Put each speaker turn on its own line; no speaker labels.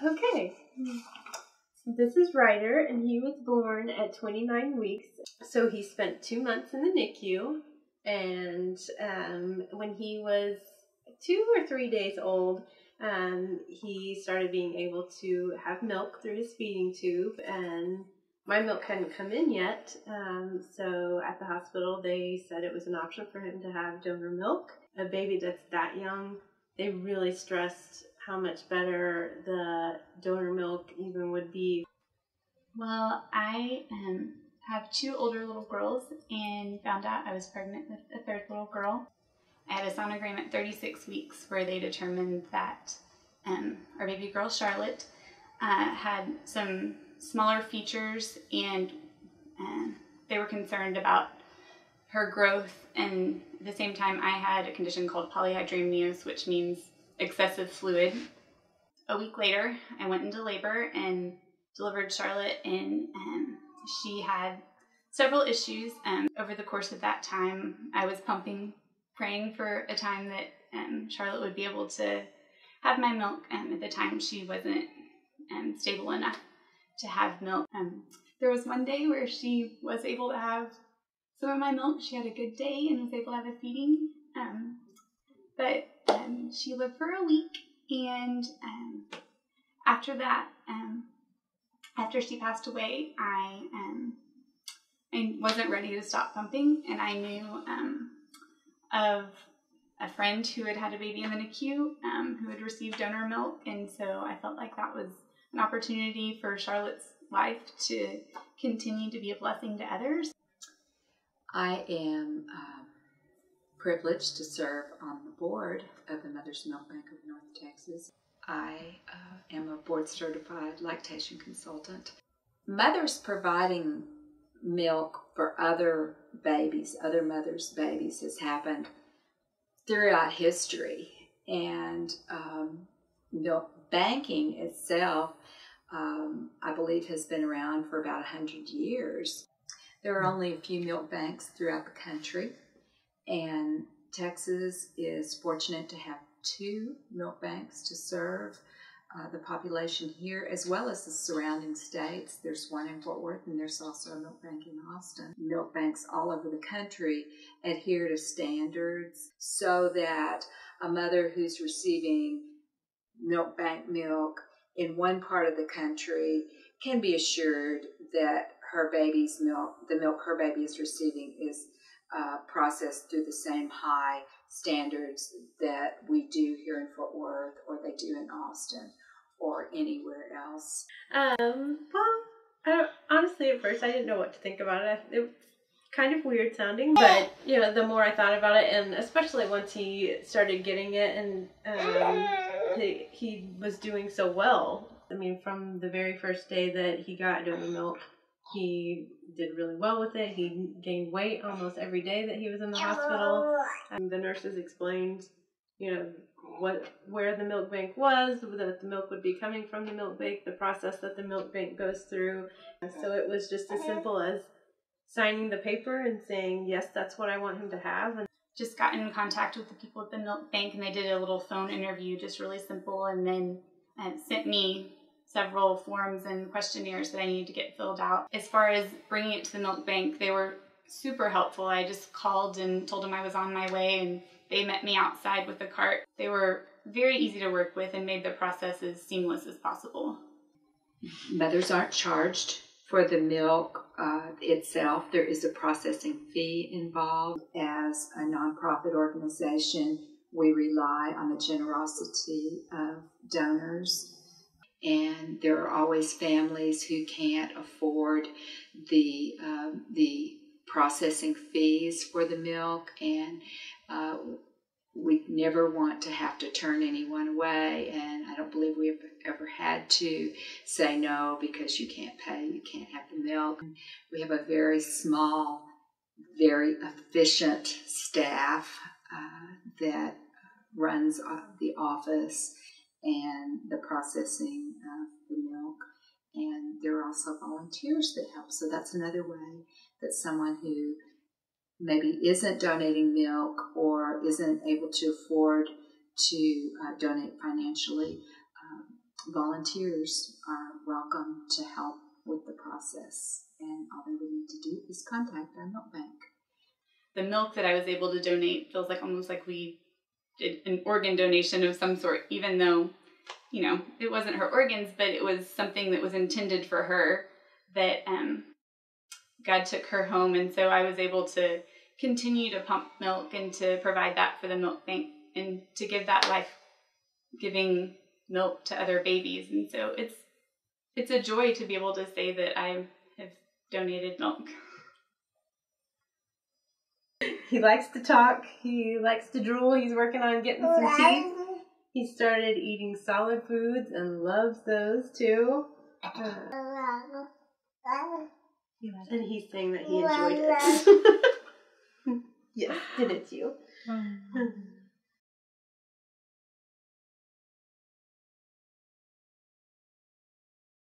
Okay. This is Ryder, and he was born at 29 weeks. So he spent 2 months in the NICU, and when he was 2 or 3 days old, he started being able to have milk through his feeding tube, and my milk hadn't come in yet. So at the hospital, they said it was an option for him to have donor milk. A baby that's that young, they really stressed how much better the donor milk even would be.
Well, I have 2 older little girls and found out I was pregnant with a 3rd little girl. I had a sonogram at 36 weeks where they determined that our baby girl, Charlotte, had some smaller features, and they were concerned about her growth. And at the same time, I had a condition called polyhydramnios, which means excessive fluid. A week later, I went into labor and delivered Charlotte, and she had several issues. Over the course of that time, I was pumping, praying for a time that Charlotte would be able to have my milk. At the time, she wasn't stable enough to have milk. There was one day where she was able to have some of my milk. She had a good day and was able to have a feeding. But she lived for a week, and after that, after she passed away, I wasn't ready to stop pumping, and I knew of a friend who had had a baby in the NICU who had received donor milk, and so I felt like that was an opportunity for Charlotte's life to continue to be a blessing to others.
I am privileged to serve on the board of the Mother's Milk Bank of North Texas. I am a board-certified lactation consultant. Mothers providing milk for other babies, other mothers' babies, has happened throughout history. And milk banking itself, I believe, has been around for about 100 years. There are only a few milk banks throughout the country, and Texas is fortunate to have 2 milk banks to serve the population here, as well as the surrounding states. There's one in Fort Worth, and there's also a milk bank in Austin. Milk banks all over the country adhere to standards so that a mother who's receiving milk bank milk in one part of the country can be assured that her baby's milk, the milk her baby is receiving, is processed through the same high standards that we do here in Fort Worth, or they do in Austin, or anywhere else.
Well, honestly, at first I didn't know what to think about it. It was kind of weird sounding, but the more I thought about it, and especially once he started getting it, and he was doing so well. I mean, from the very first day that he got donor milk, he did really well with it. He gained weight almost every day that he was in the hospital. The nurses explained, where the milk bank was, that the milk would be coming from the milk bank, the process that the milk bank goes through. So it was just as simple as signing the paper and saying, yes, that's what I want him to have. And
just got in contact with the people at the milk bank, and they did a little phone interview, just really simple, and then sent me several forms and questionnaires that I needed to get filled out. As far as bringing it to the milk bank, they were super helpful. I just called and told them I was on my way, and they met me outside with the cart. They were very easy to work with and made the process as seamless as possible.
Mothers aren't charged for the milk itself. There is a processing fee involved. As a nonprofit organization, we rely on the generosity of donors. And there are always families who can't afford the processing fees for the milk, and we never want to have to turn anyone away, and I don't believe we've ever had to say no because you can't pay, you can't have the milk. We have a very small, very efficient staff that runs the office and the processing of the milk, and there are also volunteers that help. So that's another way that someone who maybe isn't donating milk or isn't able to afford to donate financially volunteers are welcome to help with the process. And all they would need to do is contact our milk bank.
The milk that I was able to donate feels like almost like we did an organ donation of some sort, even though, you know, it wasn't her organs, but it was something that was intended for her, that God took her home. And so I was able to continue to pump milk and to provide that for the milk bank and to give that life-giving milk to other babies. And so it's a joy to be able to say that I have donated milk.
He likes to talk. He likes to drool. He's working on getting some teeth. He started eating solid foods and loves those too. And he's saying that he enjoyed it. Yes, didn't you?